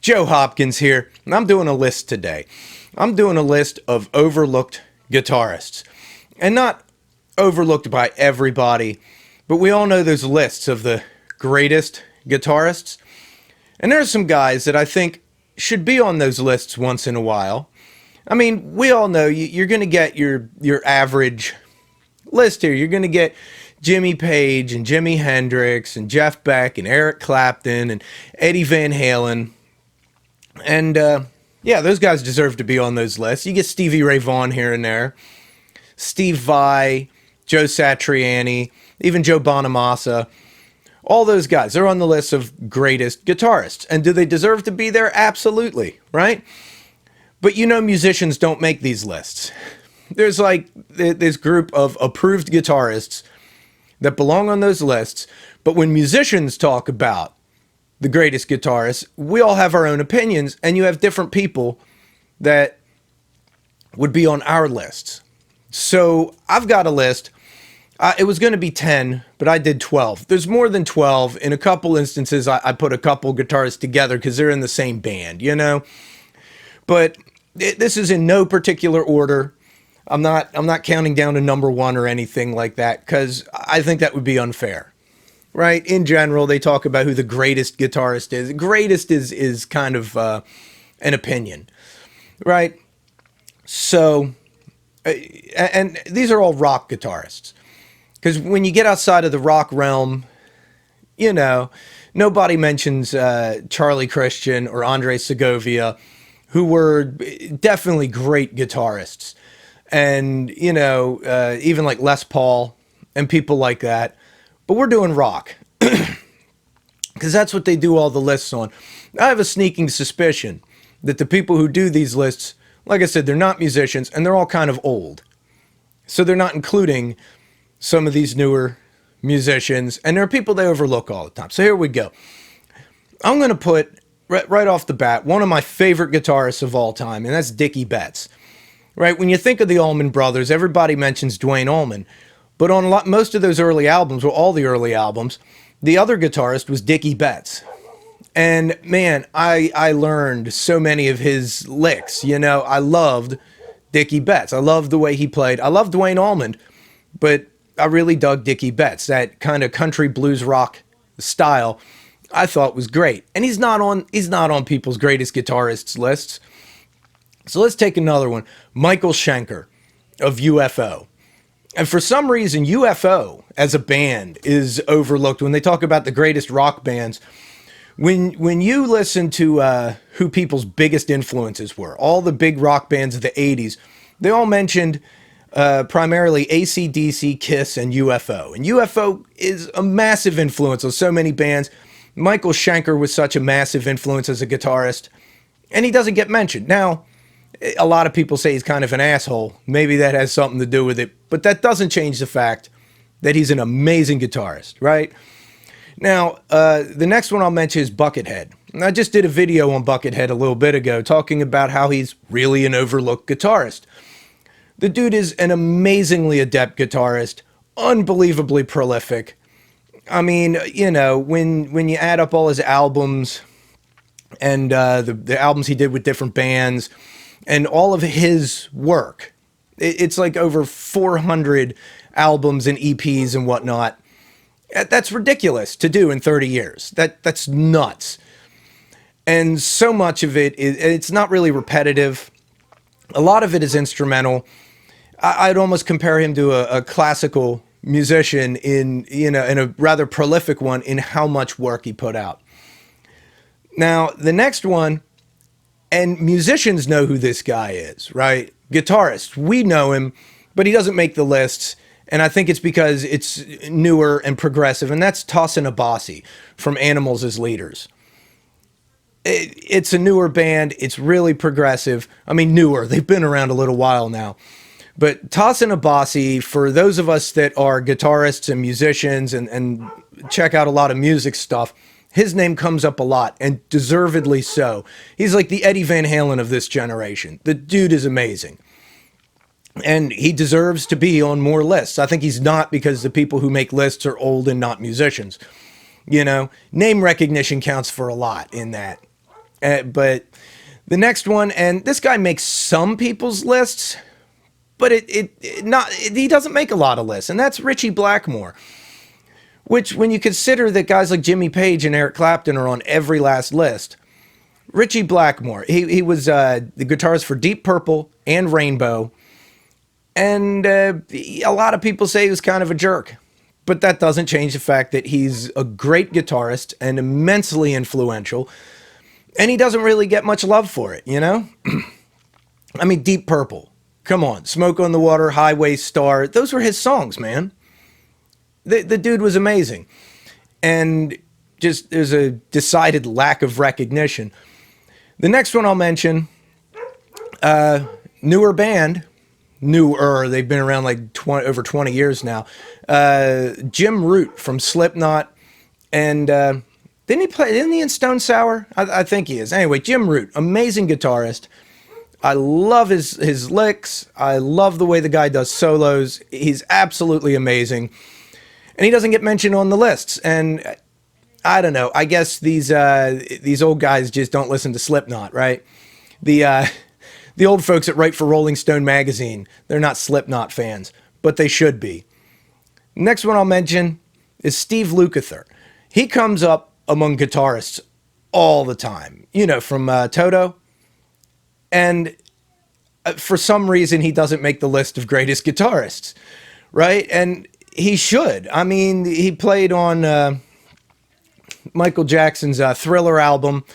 Joe Hopkins here, and I'm doing a list today. I'm doing a list of overlooked guitarists. And not overlooked by everybody, but we all know those lists of the greatest guitarists. And there are some guys that I think should be on those lists once in a while. I mean, we all know you're going to get your average list here. You're going to get Jimmy Page and Jimi Hendrix and Jeff Beck and Eric Clapton and Eddie Van Halen. And yeah, those guys deserve to be on those lists. You get Stevie Ray Vaughan here and there, Steve Vai, Joe Satriani, even Joe Bonamassa. All those guys, they're on the list of greatest guitarists. And do they deserve to be there? Absolutely, right? But you know, musicians don't make these lists. There's like this group of approved guitarists that belong on those lists, but when musicians talk about the greatest guitarists, we all have our own opinions, and you have different people that would be on our lists. So I've got a list. It was going to be 10, but I did 12. There's more than 12. In a couple instances, I put a couple guitarists together because they're in the same band, you know? But this is in no particular order. I'm not counting down to number one or anything like that, because I think that would be unfair. Right? In general, they talk about who the greatest guitarist is. Greatest is kind of an opinion, right? So, and these are all rock guitarists. Because when you get outside of the rock realm, you know, nobody mentions Charlie Christian or Andre Segovia, who were definitely great guitarists. And, you know, even like Les Paul and people like that. But we're doing rock, because that's what they do all the lists on. I have a sneaking suspicion that the people who do these lists, like I said, they're not musicians, and they're all kind of old. So they're not including some of these newer musicians, and there are people they overlook all the time. So here we go. I'm going to put, right off the bat, one of my favorite guitarists of all time, and that's Dickie Betts. Right? When you think of the Allman Brothers, everybody mentions Duane Allman. But on most of those early albums, or all the early albums, the other guitarist was Dickie Betts. And man, I learned so many of his licks. You know, I loved Dickie Betts. I loved the way he played. I loved Duane Allman, but I really dug Dickie Betts. That kind of country blues rock style I thought was great. And he's not on people's greatest guitarists lists. So let's take another one. Michael Schenker of UFO. And for some reason, UFO as a band is overlooked when they talk about the greatest rock bands. When you listen to who people's biggest influences were, all the big rock bands of the 80s, they all mentioned primarily AC/DC, Kiss, and UFO. And UFO is a massive influence on so many bands. Michael Schenker was such a massive influence as a guitarist, and he doesn't get mentioned. Now, a lot of people say he's kind of an asshole. Maybe that has something to do with it. But that doesn't change the fact that he's an amazing guitarist, right? Now, the next one I'll mention is Buckethead. And I just did a video on Buckethead a little bit ago talking about how he's really an overlooked guitarist. The dude is an amazingly adept guitarist, unbelievably prolific. I mean, you know, when you add up all his albums and the albums he did with different bands, and all of his work, it's like over 400 albums and EPs and whatnot. That's ridiculous to do in 30 years. That's nuts. And so much of it it's not really repetitive. A lot of it is instrumental. I'd almost compare him to a classical musician in a rather prolific one in how much work he put out. Now, the next one, and musicians know who this guy is, right? Guitarists, we know him, but he doesn't make the lists, and I think it's because it's newer and progressive, and that's Tosin Abasi from Animals as Leaders. It's a newer band, it's really progressive. I mean, newer, they've been around a little while now. But Tosin Abasi, for those of us that are guitarists and musicians and check out a lot of music stuff, his name comes up a lot, and deservedly so. He's like the Eddie Van Halen of this generation. The dude is amazing. And he deserves to be on more lists. I think he's not, because the people who make lists are old and not musicians. You know, name recognition counts for a lot in that. But the next one, and this guy makes some people's lists, but he doesn't make a lot of lists, and that's Ritchie Blackmore. Which, when you consider that guys like Jimmy Page and Eric Clapton are on every last list, Ritchie Blackmore, he was the guitarist for Deep Purple and Rainbow, and a lot of people say he was kind of a jerk, but that doesn't change the fact that he's a great guitarist and immensely influential, and he doesn't really get much love for it, you know? I mean, Deep Purple, come on, Smoke on the Water, Highway Star, those were his songs, man. The dude was amazing. And just there's a decided lack of recognition. The next one I'll mention, newer band, they've been around like over 20 years now. Jim Root from Slipknot. And isn't he in Stone Sour? I think he is. Anyway, Jim Root, amazing guitarist. I love his licks. I love the way the guy does solos. He's absolutely amazing. And he doesn't get mentioned on the lists. And I don't know. I guess these old guys just don't listen to Slipknot, right? The old folks that write for Rolling Stone magazine, they're not Slipknot fans, but they should be. Next one I'll mention is Steve Lukather. He comes up among guitarists all the time, you know, from Toto. And for some reason, he doesn't make the list of greatest guitarists, right? And he should. I mean, he played on Michael Jackson's Thriller album.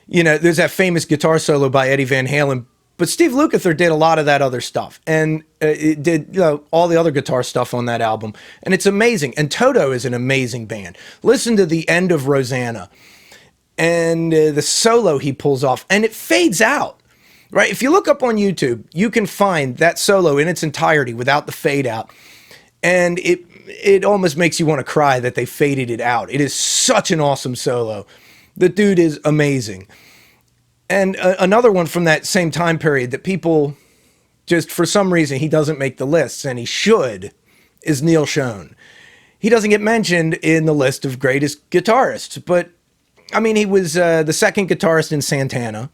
You know, there's that famous guitar solo by Eddie Van Halen. But Steve Lukather did a lot of that other stuff. And it did, you know, all the other guitar stuff on that album. And it's amazing. And Toto is an amazing band. Listen to the end of Rosanna. And the solo he pulls off. And it fades out. Right? If you look up on YouTube, you can find that solo in its entirety without the fade out. And it almost makes you want to cry that they faded it out. It is such an awesome solo. The dude is amazing. And another one from that same time period that people just, for some reason, he doesn't make the lists, and he should, is Neil Schon. He doesn't get mentioned in the list of greatest guitarists, but, I mean, he was the second guitarist in Santana,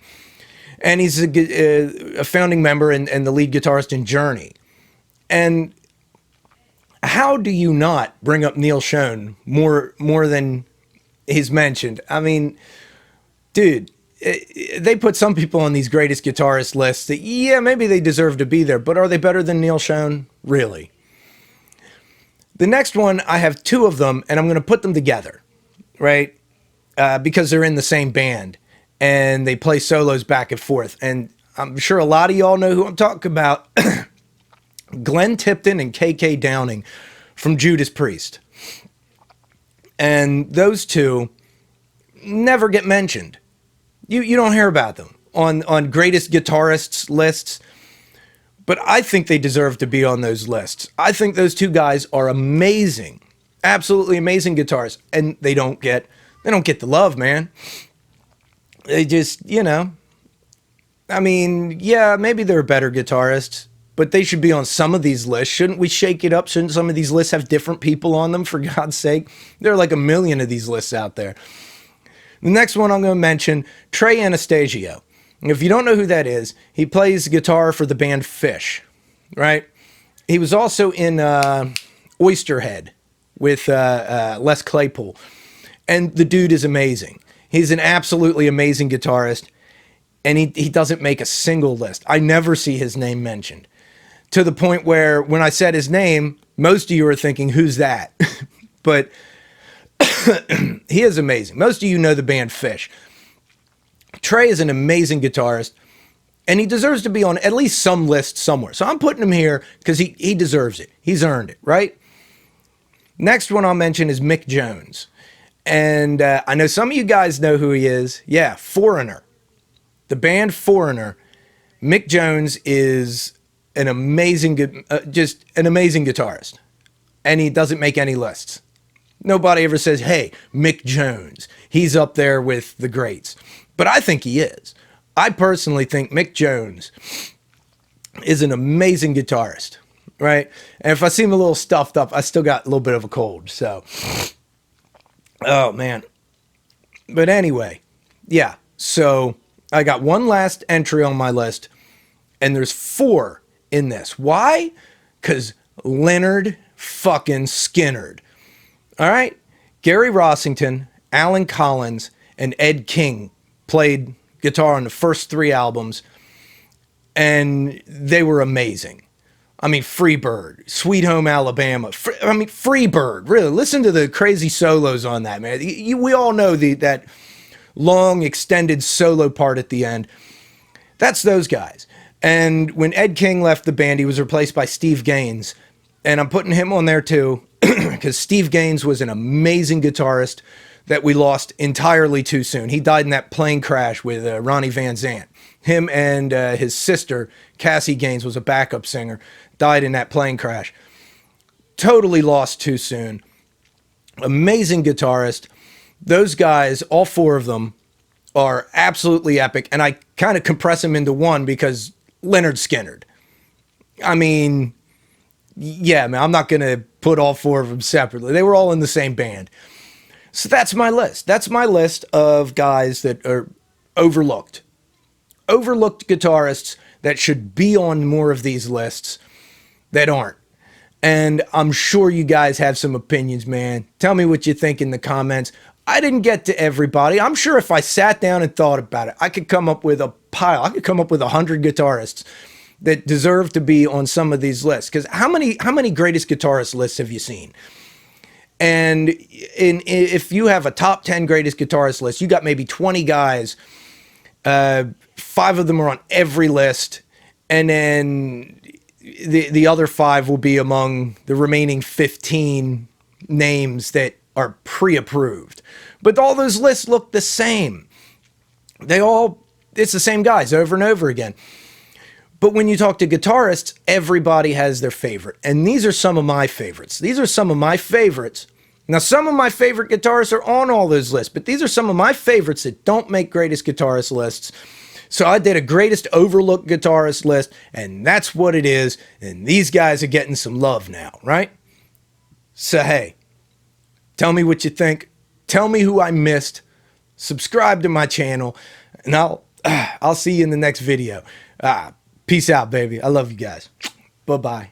and he's a founding member and the lead guitarist in Journey. And how do you not bring up Neil Schon more than he's mentioned? I mean, dude, they put some people on these greatest guitarist lists that, yeah, maybe they deserve to be there, but are they better than Neil Schon? Really? The next one, I have two of them, and I'm going to put them together, right? Because they're in the same band, and they play solos back and forth. And I'm sure a lot of y'all know who I'm talking about. Glenn Tipton and KK Downing from Judas Priest. And those two never get mentioned. You don't hear about them on greatest guitarists lists, but I think they deserve to be on those lists. I think those two guys are amazing, absolutely amazing guitarists, and they don't get the love, man. They just, you know, I mean, yeah, maybe they're better guitarists, but they should be on some of these lists. Shouldn't we shake it up? Shouldn't some of these lists have different people on them, for God's sake? There are like a million of these lists out there. The next one I'm going to mention, Trey Anastasio. If you don't know who that is, he plays guitar for the band Fish, right? He was also in Oysterhead with Les Claypool. And the dude is amazing. He's an absolutely amazing guitarist, and he doesn't make a single list. I never see his name mentioned. To the point where when I said his name, most of you are thinking, who's that? But he is amazing. Most of you know the band Fish. Trey is an amazing guitarist, and he deserves to be on at least some list somewhere. So I'm putting him here because he deserves it. He's earned it, right? Next one I'll mention is Mick Jones. And I know some of you guys know who he is. Yeah, Foreigner. The band Foreigner. Mick Jones is an amazing, just an amazing guitarist. And he doesn't make any lists. Nobody ever says, hey, Mick Jones, he's up there with the greats. But I think he is. I personally think Mick Jones is an amazing guitarist, right? And if I seem a little stuffed up, I still got a little bit of a cold, so... Oh, man. But anyway, yeah. So I got one last entry on my list, and there's 4 in this. Why? Because Leonard fucking Skinnerd. All right? Gary Rossington, Alan Collins, and Ed King played guitar on the first 3 albums, and they were amazing. I mean, Freebird, Sweet Home Alabama. Freebird. Really, listen to the crazy solos on that, man. We all know that long, extended solo part at the end. That's those guys. And when Ed King left the band, he was replaced by Steve Gaines. And I'm putting him on there too, because Steve Gaines was an amazing guitarist that we lost entirely too soon. He died in that plane crash with Ronnie Van Zant. Him and his sister, Cassie Gaines, was a backup singer, died in that plane crash. Totally lost too soon. Amazing guitarist. Those guys, all 4 of them, are absolutely epic. And I kind of compress them into one because Leonard Skinnerd. I mean, yeah, man, I'm not going to put all 4 of them separately. They were all in the same band. So that's my list. That's my list of guys that are overlooked. Overlooked guitarists that should be on more of these lists that aren't. And I'm sure you guys have some opinions, man. Tell me what you think in the comments. I didn't get to everybody. I'm sure if I sat down and thought about it, I could come up with a pile. I could come up with 100 guitarists that deserve to be on some of these lists. Because how many greatest guitarist lists have you seen? And if you have a top 10 greatest guitarist list, you got maybe 20 guys. 5 of them are on every list, and then the other 5 will be among the remaining 15 names that are pre-approved. But all those lists look the same. It's the same guys over and over again. But when you talk to guitarists, everybody has their favorite. And these are some of my favorites. These are some of my favorites. Now, some of my favorite guitarists are on all those lists, but these are some of my favorites that don't make greatest guitarist lists. So I did a greatest overlooked guitarist list, and that's what it is. And these guys are getting some love now, right? So, hey, tell me what you think. Tell me who I missed. Subscribe to my channel, and I'll see you in the next video. Peace out, baby. I love you guys. Bye-bye.